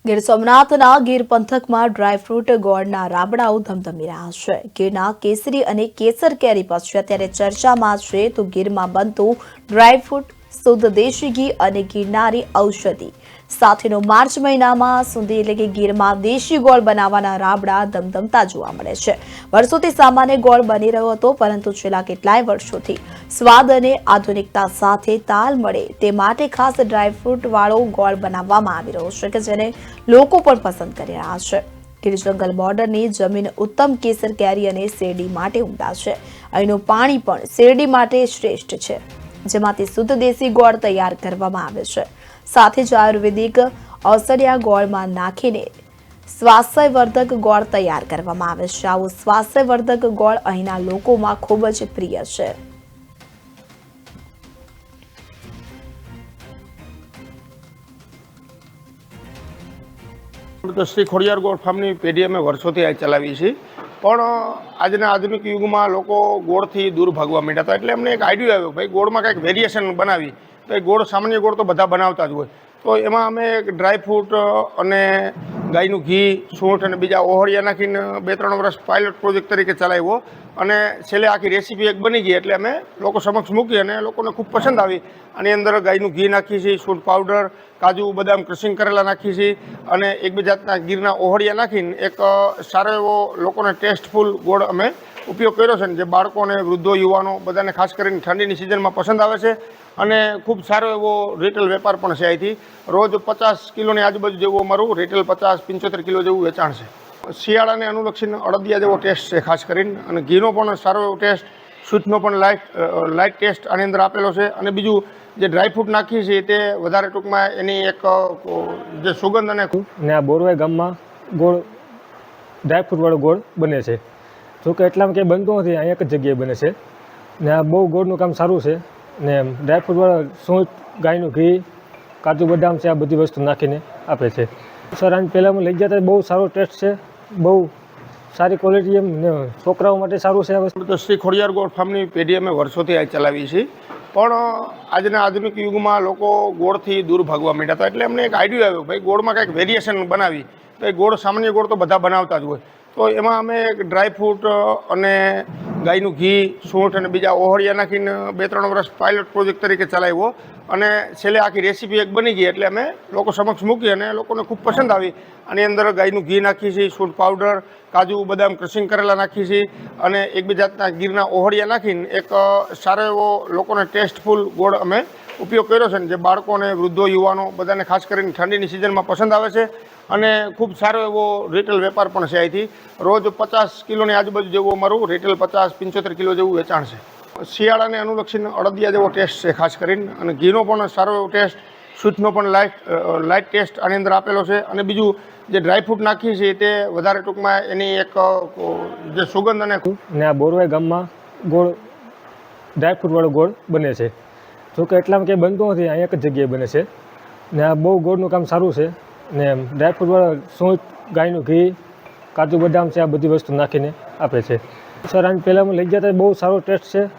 ગીર સોમનાથના ગીર પંથકમાં ડ્રાયફ્રૂટ ગોળના રાબડાઓ ધમધમી રહ્યા છે। ગીરના કેસરી અને કેસર કેરી પછી અત્યારે ચર્ચામાં છે તો ગીરમાં બનતું ડ્રાયફ્રૂટ શુદ્ધ દેશી ઘી અને ગિરનારી ઔષધિ સાથેનો માર્ચ મહિનામાં સુધી એટલે કે ગીરમાં દેશી ગોળ બનાવવાના રાબડા ધમધમતા જોવા મળે છે। વર્ષોથી સામાન્ય ગોળ બની રહ્યો હતો, પરંતુ છેલ્લા કેટલાય વર્ષોથી સ્વાદ અને આધુનિકતા સાથે તાલ મળે તે માટે ખાસ ડ્રાયફ્રૂટ વાળો ગોળ બનાવવામાં આવી રહ્યો છે કે જેને લોકો પણ પસંદ કરી રહ્યા છે। ગીર જંગલ બોર્ડરની જમીન ઉત્તમ કેસર કેરી અને શેરડી માટે ઉમદા છે। અહીંનું પાણી પણ શેરડી માટે શ્રેષ્ઠ છે, જેમાંથી શુદ્ધ દેશી ગોળ તૈયાર કરવામાં આવે છે। સાથે જ આયુર્વેદિક ઔષધિયા ગોળમાં નાખીને સ્વાસ્થ્યવર્ધક ગોળ તૈયાર કરવામાં આવે છે। આવું સ્વાસ્થ્યવર્ધક ગોળ અહીંના લોકોમાં ખૂબ જ પ્રિય છે। તો શ્રી ખોડિયાર ગોળ ફાર્મની પેઢી અમે વર્ષોથી આ ચલાવી છે, પણ આજના આધુનિક યુગમાં લોકો ગોળથી દૂર ભાગવા માંડ્યા હતા। એટલે અમને એક આઈડિયા આવ્યો, ભાઈ ગોળમાં કંઈક વેરિએશન બનાવી। તો ગોળ સામાન્ય ગોળ તો બધા બનાવતા જ હોય, તો એમાં અમે એક ડ્રાયફ્રૂટ અને ગાયનું ઘી, સૂંઠ અને બીજા ઓહળિયા નાખીને 2-3 વર્ષ પાયલોટ પ્રોજેક્ટ તરીકે ચલાવ્યો અને છેલ્લે આખી રેસીપી એક બની ગઈ। એટલે અમે લોકો સમક્ષ મૂકી અને લોકોને ખૂબ પસંદ આવી। આની અંદર ગાયનું ઘી નાખીએ છીએ, સૂંઠ પાવડર, કાજુ બદામ ક્રશિંગ કરેલા નાખીએ છીએ અને એક બે જાતના ગીરના ઓહળિયા નાખીને એક સારો એવો લોકોને ટેસ્ટફુલ ગોળ અમે ઉપયોગ કર્યો છે, જે બાળકોને, વૃદ્ધો, યુવાનો બધાને ખાસ કરીને ઠંડીની સિઝનમાં પસંદ આવે છે અને ખૂબ સારો એવો રિટેલ વેપાર પણ છે। અહીંથી રોજ 50 કિલોની આજુબાજુ જેવું અમારું રિટેલ 50-75 કિલો જેવું વેચાણ છે। શિયાળાને અનુલક્ષીને અડદિયા જેવો ટેસ્ટ છે ખાસ કરીને, અને ઘીનો પણ સારો એવો ટેસ્ટ, સૂંઠનો પણ લાઇટ ટેસ્ટ આની અંદર આપેલો છે। અને બીજું જે ડ્રાયફ્રૂટ નાખીએ છીએ તે વધારે ટૂંકમાં એની એક જે સુગંધ અને આ બોરવાઈ ગામમાં ગોળ ડ્રાયફ્રૂટવાળો ગોળ બને છે। જોકે એટલામાં કંઈ બનતું નથી, અહીં એક જ જગ્યાએ બને છે ને આ બહુ ગોળનું કામ સારું છે ને ડ્રાયફ્રૂટવાળા સૂંઠ, ગાયનું ઘી, કાજુ બદામ છે, આ બધી વસ્તુ નાખીને આપે છે। સર આની પહેલાં લઈ ગયા હતા, બહુ સારો ટેસ્ટ છે, બહુ સારી ક્વોલિટી, એમ ને છોકરાઓ માટે સારું છે આ વસ્તુ। તો શ્રી ખોડિયાર ગોળ ફાર્મની પેઢી અમે વર્ષોથી આ ચલાવી છે, પણ આજના આધુનિક યુગમાં લોકો ગોળથી દૂર ભાગવા માંડ્યા હતા। એટલે અમને એક આઈડિયા આવ્યો, ભાઈ ગોળમાં કંઈક વેરિએશન બનાવી। તો ગોળ સામાન્ય ગોળ તો બધા બનાવતા જ હોય, તો એમાં અમે એક ડ્રાયફ્રૂટ અને ગાયનું ઘી, સૂંઠ અને બીજા ઓહળિયા નાખીને 2-3 વર્ષ પાયલોટ પ્રોજેક્ટ તરીકે ચલાવ્યો અને છેલ્લે આખી રેસીપી એક બની ગઈ। એટલે અમે લોકો સમક્ષ મૂકી અને લોકોને ખૂબ પસંદ આવી। આની અંદર ગાયનું ઘી નાખીએ છીએ, સૂંઠ પાવડર, કાજુ બદામ ક્રશિંગ કરેલા નાખીએ છીએ અને એક બે જાતના ગીરના ઓહળિયા નાખીને એક સારો એવો લોકોને ટેસ્ટફુલ ગોળ અમે ઉપયોગ કર્યો છે, જે બાળકોને, વૃદ્ધો, યુવાનો બધાને ખાસ કરીને ઠંડીની સિઝનમાં પસંદ આવે છે અને ખૂબ સારો એવો રિટેલ વેપાર પણ છે। અહીંથી રોજ 50 કિલોની આજુબાજુ જેવું અમારું રિટેલ 50-75 કિલો જેવું વેચાણ છે। શિયાળાને અનુલક્ષીને અડદિયા જેવો ટેસ્ટ છે ખાસ કરીને, અને ઘીનો પણ સારો એવો ટેસ્ટ, સૂંઠનો પણ લાઇટ ટેસ્ટ આની અંદર આપેલો છે। અને બીજું જે ડ્રાયફ્રૂટ નાખીએ છીએ તે વધારે ટૂંકમાં એની એક જે સુગંધ અને આ બોરવાઈ ગામમાં ગોળ ડ્રાયફ્રૂટવાળો ગોળ બને છે। જોકે એટલામાં કંઈ બનતું નથી, અહીં એક જ જગ્યાએ બને છે ને આ બહુ ગોળનું કામ સારું છે ને ડ્રાયફ્રૂટવાળા સૂંઠ, ગાયનું ઘી, કાજુ બદામ છે, આ બધી વસ્તુ નાખીને આપે છે। સર આની પહેલાં લઈ ગયા હતા, બહુ સારો ટેસ્ટ છે।